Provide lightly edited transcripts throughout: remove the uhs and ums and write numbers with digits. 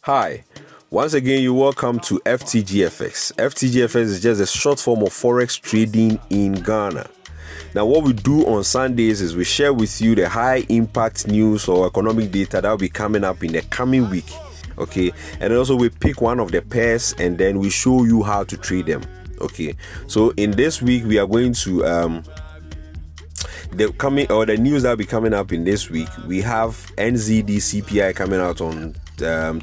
Hi, once again you're welcome to FTGFx. FTGFx is just a short form of forex trading in Ghana. Now what we do on Sundays is we share with you the high impact news or economic data that will be coming up in the coming week. Okay, and also we pick one of the pairs and then we show you how to trade them. Okay, so in this week we are going to the news that will be coming up in this week. We have NZD CPI coming out on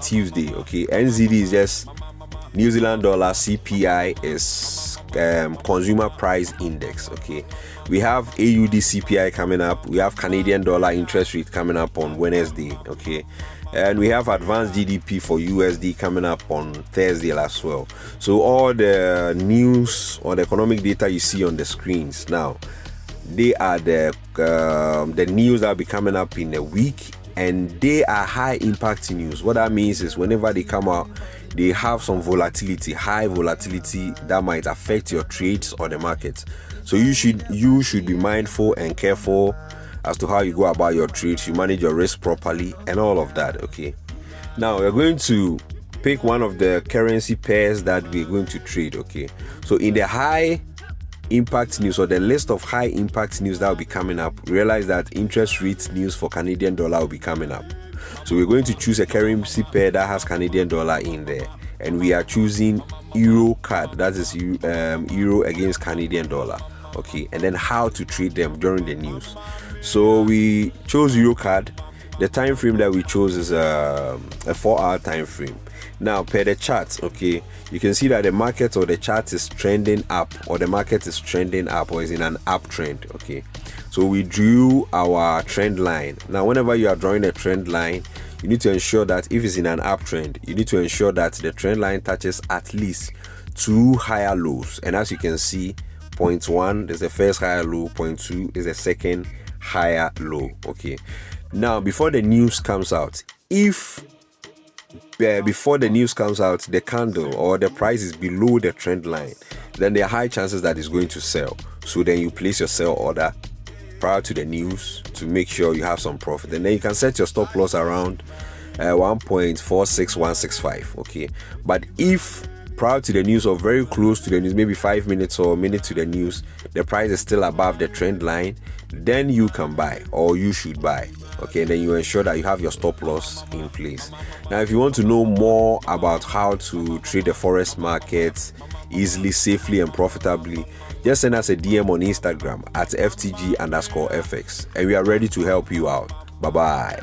Tuesday. Okay, NZD is just New Zealand dollar, CPI is consumer price index. Okay, we have AUD CPI coming up, we have Canadian dollar interest rate coming up on Wednesday. Okay, and we have advanced GDP for USD coming up on Thursday as well. So all the news or the economic data you see on the screens now, they are the news that will be coming up in a week, and they are high impact news. What that means is whenever they come out, they have some volatility, high volatility that might affect your trades or the market. So you should be mindful and careful as to how you go about your trades. You manage your risk properly and all of that. Okay, now we're going to pick one of the currency pairs that we're going to trade. Okay, so in the high impact news or the list of high impact news that will be coming up, realize that interest rate news for Canadian dollar will be coming up. So we're going to choose a currency pair that has Canadian dollar in there, and we are choosing Euro CAD, that is Euro against Canadian dollar. Okay, and then how to trade them during the news. So we chose Euro CAD. The time frame that we chose is a 4-hour time frame. Now per the chart, okay, you can see that the market or the chart is trending up, or the market is trending up or is in an uptrend. Okay, so we drew our trend line. Now whenever you are drawing a trend line, you need to ensure that if it's in an uptrend, you need to ensure that the trend line touches at least 2 higher lows. And as you can see, point 1 is the first higher low, point 2 is the second higher low. Okay, now before the news comes out, if before the news comes out the candle or the price is below the trend line, then there are high chances that it's going to sell. So then you place your sell order prior to the news to make sure you have some profit, and then you can set your stop loss around 1.46165. okay, but if prior to the news or very close to the news, maybe 5 minutes or a minute to the news, the price is still above the trend line, then you can buy, or you should buy. Okay, then you ensure that you have your stop loss in place. Now if you want to know more about how to trade the forex market easily, safely and profitably, just send us a DM on Instagram at FTG_FX, and we are ready to help you out. Bye bye.